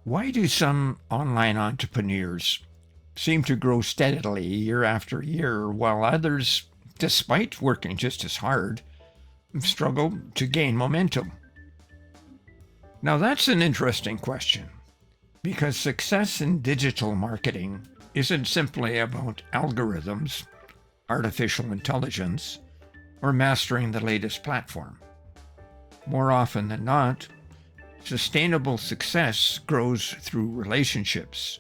Why do some online entrepreneurs seem to grow steadily year after year, while others, despite working just as hard, struggle to gain momentum? Now, that's an interesting question, because success in digital marketing isn't simply about algorithms, artificial intelligence, or mastering the latest platform. More often than not, sustainable success grows through relationships,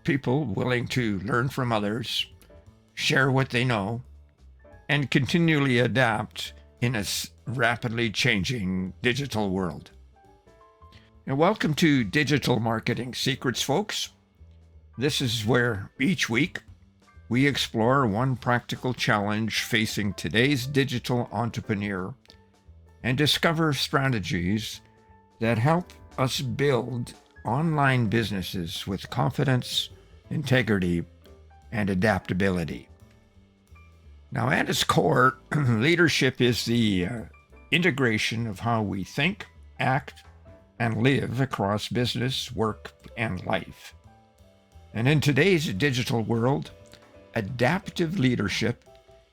people willing to learn from others, share what they know, and continually adapt in a rapidly changing digital world. And welcome to Digital Marketing Secrets, folks. This is where each week we explore one practical challenge facing today's digital entrepreneur and discover strategies that help us build online businesses with confidence, integrity, and adaptability. Now, at its core, leadership is the integration of how we think, act, and live across business, work, and life. And in today's digital world, adaptive leadership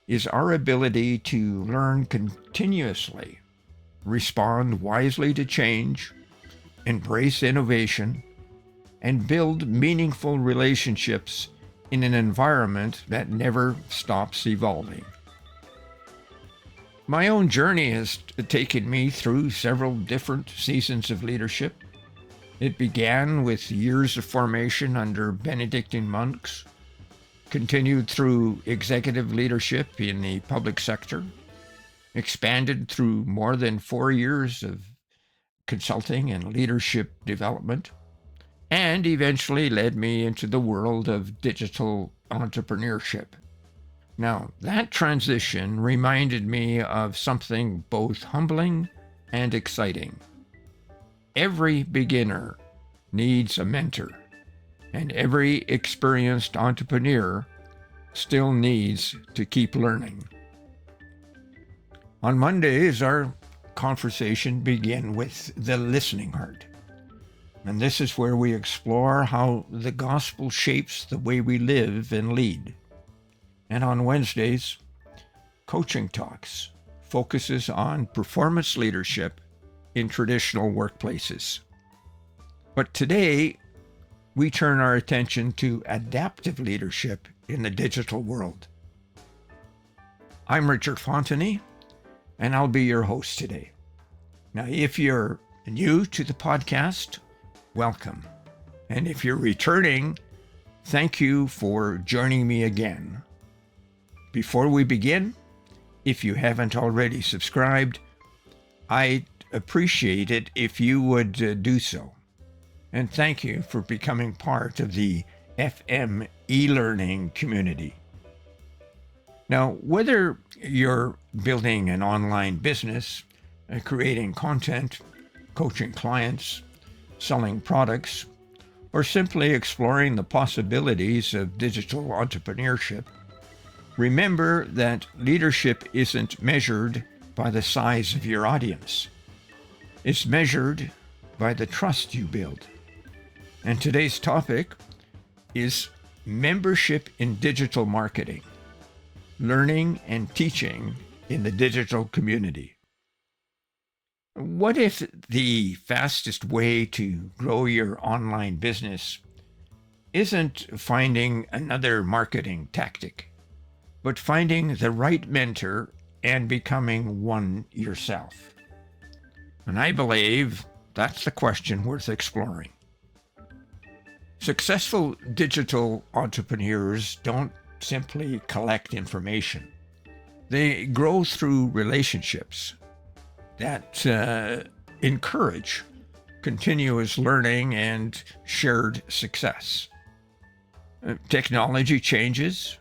is our ability to learn continuously, respond wisely to change, embrace innovation, and build meaningful relationships in an environment that never stops evolving. My own journey has taken me through several different seasons of leadership. It began with years of formation under Benedictine monks, continued through executive leadership in the public sector, expanded through more than 4 years of consulting and leadership development, and eventually led me into the world of digital entrepreneurship. Now, that transition reminded me of something both humbling and exciting. Every beginner needs a mentor, and every experienced entrepreneur still needs to keep learning. On Mondays, our conversation begins with the listening heart. And this is where we explore how the gospel shapes the way we live and lead. And on Wednesdays, Coaching Talks focuses on performance leadership in traditional workplaces. But today, we turn our attention to adaptive leadership in the digital world. I'm Richard Fontanie, and I'll be your host today. Now, if you're new to the podcast, welcome. And if you're returning, thank you for joining me again. Before we begin, if you haven't already subscribed, I'd appreciate it if you would do so. And thank you for becoming part of the FM e-learning community. Now, whether you're building an online business, creating content, coaching clients, selling products, or simply exploring the possibilities of digital entrepreneurship, remember that leadership isn't measured by the size of your audience. It's measured by the trust you build. And today's topic is membership in digital marketing, learning and teaching in the digital community. What if the fastest way to grow your online business isn't finding another marketing tactic, but finding the right mentor and becoming one yourself? And I believe that's the question worth exploring. Successful digital entrepreneurs don't simply collect information. They grow through relationships that encourage continuous learning and shared success. Technology changes,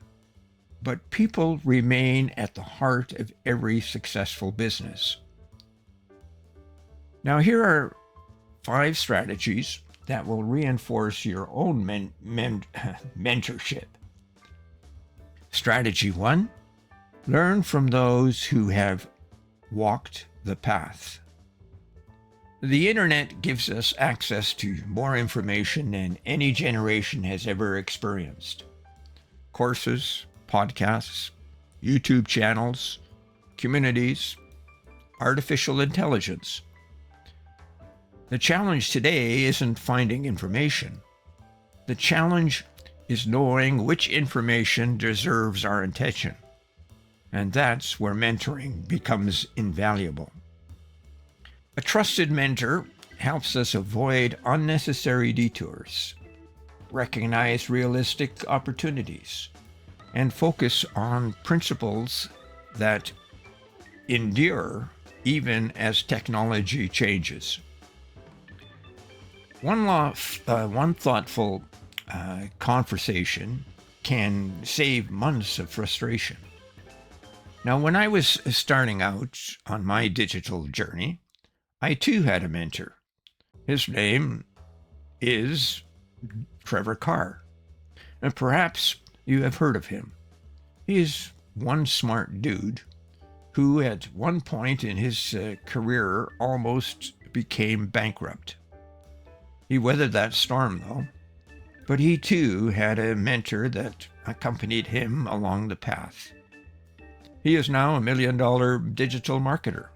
but people remain at the heart of every successful business. Now, here are 5 strategies that will reinforce your own mentorship. Strategy 1, learn from those who have walked the path. The internet gives us access to more information than any generation has ever experienced. Courses, podcasts, YouTube channels, communities, artificial intelligence. The challenge today isn't finding information. The challenge is knowing which information deserves our attention. And that's where mentoring becomes invaluable. A trusted mentor helps us avoid unnecessary detours, recognize realistic opportunities, and focus on principles that endure even as technology changes. One thoughtful conversation can save months of frustration. Now, when I was starting out on my digital journey, I too had a mentor. His name is Trevor Carr, and perhaps you have heard of him. He is one smart dude who at one point in his career almost became bankrupt. He weathered that storm though, but he too had a mentor that accompanied him along the path. He is now $1 million digital marketer.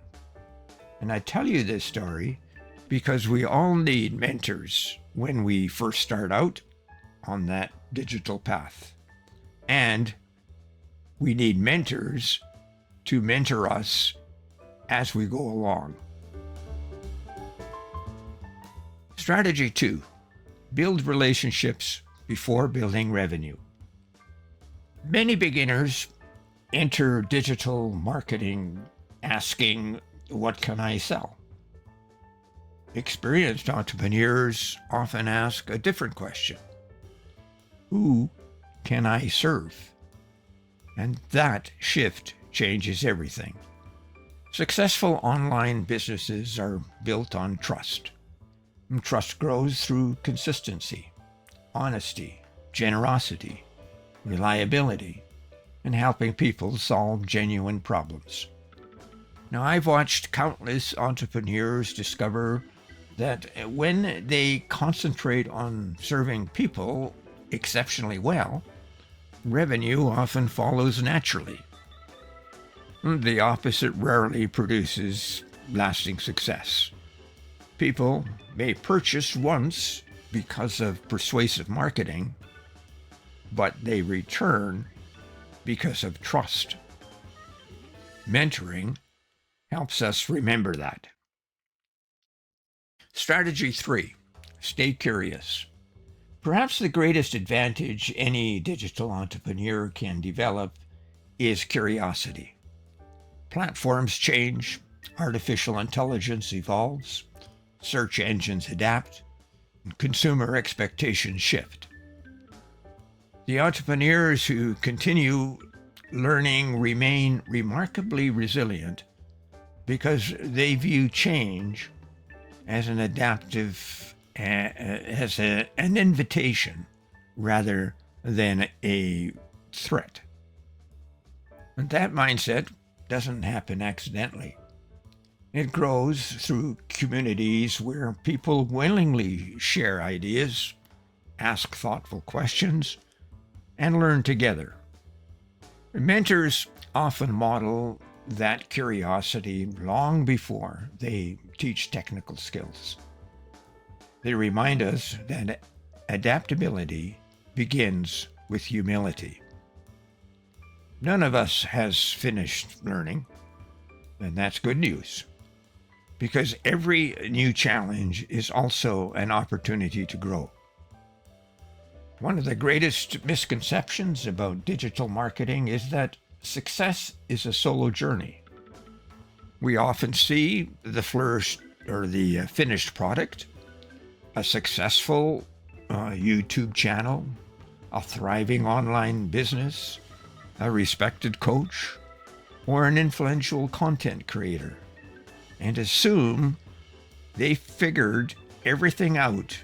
And I tell you this story because we all need mentors when we first start out on that digital path. And we need mentors to mentor us as we go along. Strategy 2, build relationships before building revenue. Many beginners enter digital marketing asking, what can I sell? Experienced entrepreneurs often ask a different question. Who can I serve? And that shift changes everything. Successful online businesses are built on trust. And trust grows through consistency, honesty, generosity, reliability, and helping people solve genuine problems. Now, I've watched countless entrepreneurs discover that when they concentrate on serving people exceptionally well, revenue often follows naturally. The opposite rarely produces lasting success. People may purchase once because of persuasive marketing, but they return because of trust. Mentoring helps us remember that. Strategy 3, stay curious. Perhaps the greatest advantage any digital entrepreneur can develop is curiosity. Platforms change, artificial intelligence evolves, search engines adapt, and consumer expectations shift. The entrepreneurs who continue learning remain remarkably resilient because they view change as an an invitation rather than a threat. And that mindset doesn't happen accidentally. It grows through communities where people willingly share ideas, ask thoughtful questions, and learn together. Mentors often model that curiosity long before they teach technical skills. They remind us that adaptability begins with humility. None of us has finished learning, and that's good news, because every new challenge is also an opportunity to grow. One of the greatest misconceptions about digital marketing is that success is a solo journey. We often see the finished product, a successful YouTube channel, a thriving online business, a respected coach, or an influential content creator, and assume they figured everything out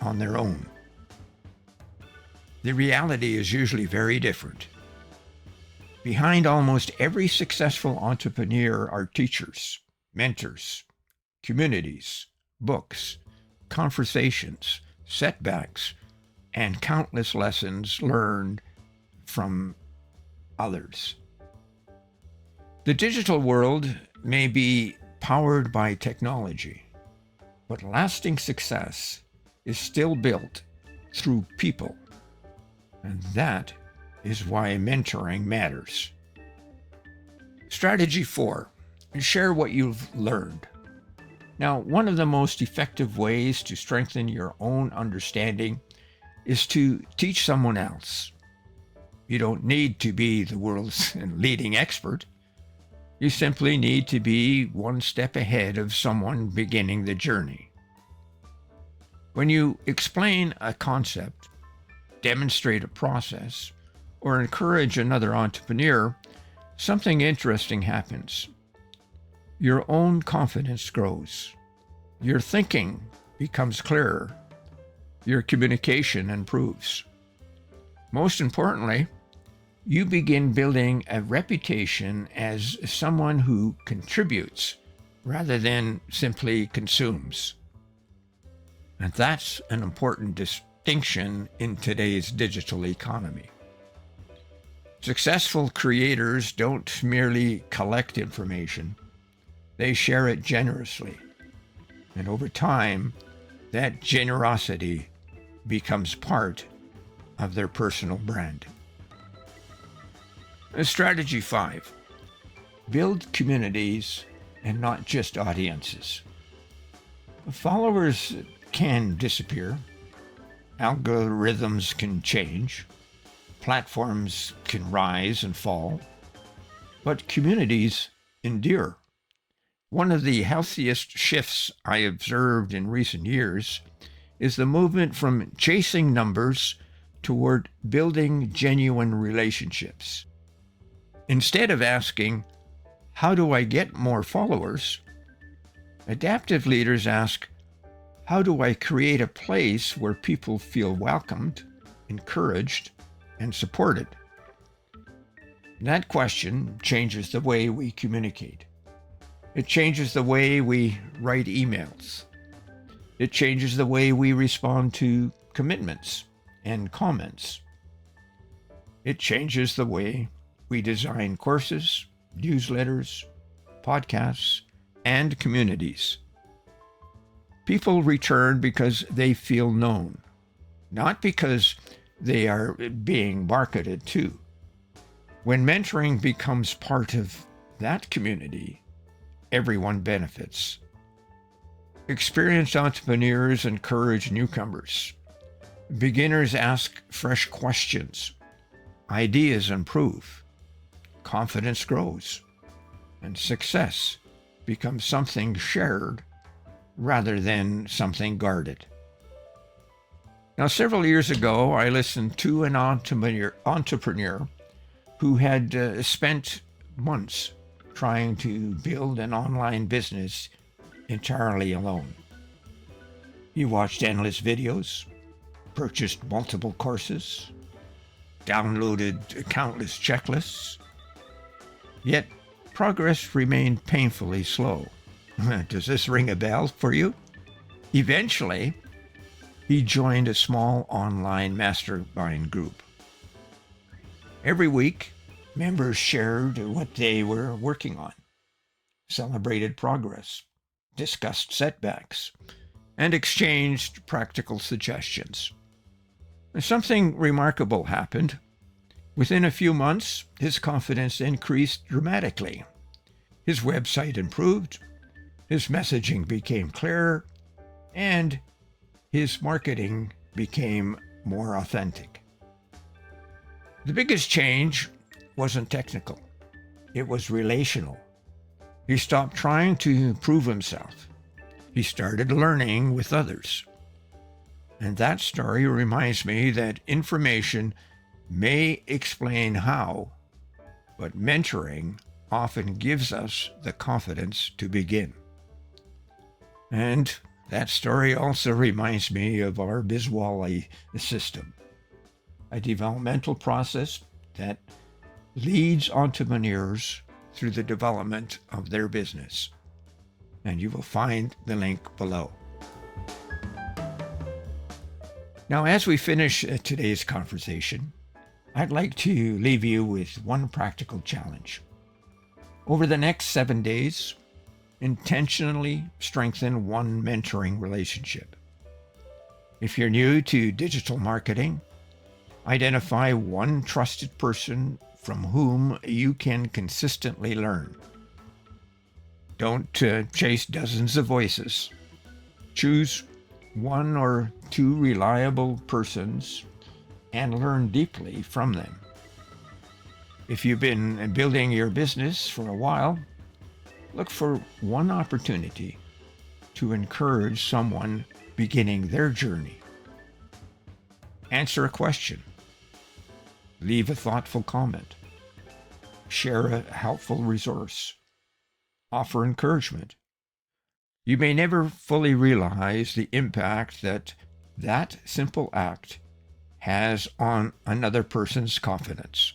on their own. The reality is usually very different. Behind almost every successful entrepreneur are teachers, mentors, communities, books, conversations, setbacks, and countless lessons learned from others. The digital world may be powered by technology, but lasting success is still built through people. And that is why mentoring matters. Strategy 4, share what you've learned. Now, one of the most effective ways to strengthen your own understanding is to teach someone else. You don't need to be the world's leading expert. You simply need to be one step ahead of someone beginning the journey. When you explain a concept, demonstrate a process, or encourage another entrepreneur, something interesting happens. Your own confidence grows. Your thinking becomes clearer. Your communication improves. Most importantly, you begin building a reputation as someone who contributes rather than simply consumes. And that's an important distinction in today's digital economy. Successful creators don't merely collect information, they share it generously. And over time, that generosity becomes part of their personal brand. Strategy 5, build communities and not just audiences. Followers can disappear, algorithms can change, platforms can rise and fall, but communities endure. One of the healthiest shifts I observed in recent years is the movement from chasing numbers toward building genuine relationships. Instead of asking, how do I get more followers? Adaptive leaders ask, how do I create a place where people feel welcomed, encouraged, and supported? That question changes the way we communicate. It changes the way we write emails. It changes the way we respond to commitments and comments. It changes the way we design courses, newsletters, podcasts, and communities. People return because they feel known, not because they are being marketed to. When mentoring becomes part of that community, everyone benefits. Experienced entrepreneurs encourage newcomers. Beginners ask fresh questions. Ideas improve. Confidence grows. And success becomes something shared rather than something guarded. Now, several years ago, I listened to an entrepreneur who had spent months trying to build an online business entirely alone. He watched endless videos, purchased multiple courses, downloaded countless checklists, yet progress remained painfully slow. Does this ring a bell for you? Eventually, he joined a small online mastermind group. Every week, members shared what they were working on, celebrated progress, discussed setbacks, and exchanged practical suggestions. Something remarkable happened. Within a few months, his confidence increased dramatically. His website improved, his messaging became clearer, and his marketing became more authentic. The biggest change wasn't technical. It was relational. He stopped trying to prove himself. He started learning with others. And that story reminds me that information may explain how, but mentoring often gives us the confidence to begin. And that story also reminds me of our Biswali system, a developmental process that leads entrepreneurs through the development of their business. And you will find the link below. Now, as we finish today's conversation, I'd like to leave you with one practical challenge. Over the next 7 days, intentionally strengthen one mentoring relationship. If you're new to digital marketing, identify one trusted person from whom you can consistently learn. Don't chase dozens of voices. Choose one or two reliable persons and learn deeply from them. If you've been building your business for a while, look for one opportunity to encourage someone beginning their journey. Answer a question. Leave a thoughtful comment. Share a helpful resource. Offer encouragement. You may never fully realize the impact that simple act has on another person's confidence.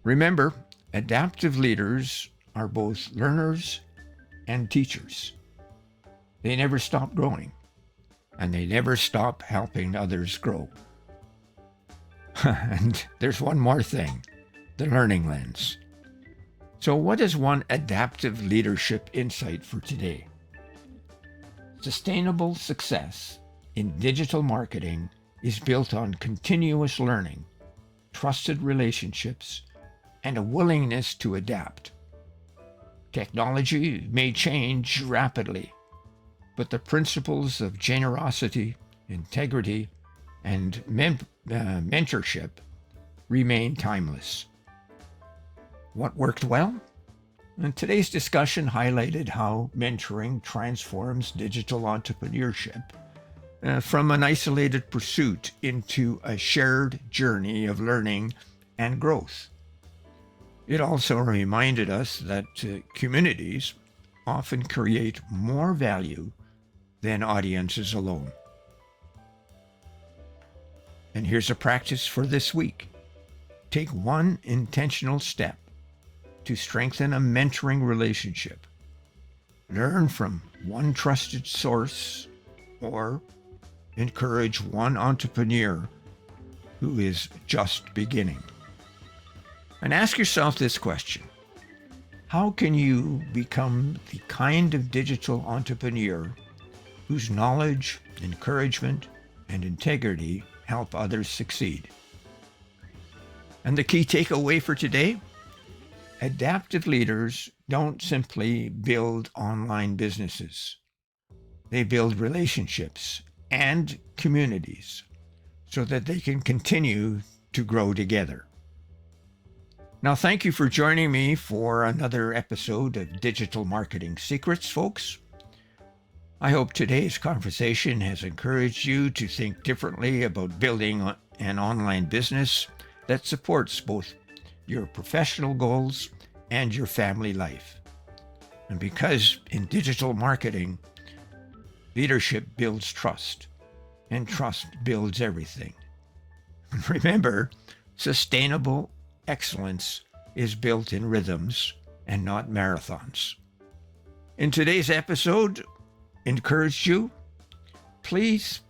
Remember, adaptive leaders are both learners and teachers. They never stop growing, and they never stop helping others grow. And there's one more thing, the learning lens. So what is one adaptive leadership insight for today? Sustainable success in digital marketing is built on continuous learning, trusted relationships, and a willingness to adapt. Technology may change rapidly, but the principles of generosity, integrity, and mentorship remain timeless. What worked well? And today's discussion highlighted how mentoring transforms digital entrepreneurship from an isolated pursuit into a shared journey of learning and growth. It also reminded us that communities often create more value than audiences alone. And here's a practice for this week. Take one intentional step to strengthen a mentoring relationship. Learn from one trusted source or encourage one entrepreneur who is just beginning. And ask yourself this question: how can you become the kind of digital entrepreneur whose knowledge, encouragement, and integrity help others succeed? And the key takeaway for today: adaptive leaders don't simply build online businesses. They build relationships and communities so that they can continue to grow together. Now, thank you for joining me for another episode of Digital Marketing Secrets, folks. I hope today's conversation has encouraged you to think differently about building an online business that supports both your professional goals and your family life. And because in digital marketing, leadership builds trust, and trust builds everything. Remember, sustainable excellence is built in rhythms and not marathons. In today's episode, encouraged you, please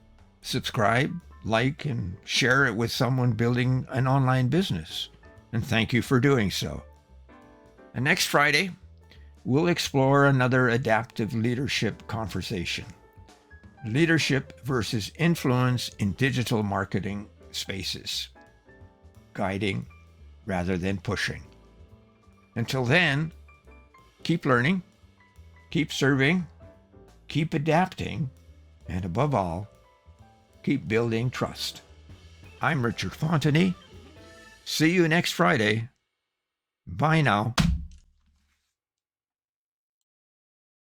subscribe, like, and share it with someone building an online business. And thank you for doing so. And next Friday, we'll explore another adaptive leadership conversation. Leadership versus influence in digital marketing spaces. Guiding rather than pushing. Until then, keep learning, keep serving, keep adapting, and above all, keep building trust. I'm Richard Fontanie. See you next Friday. Bye now.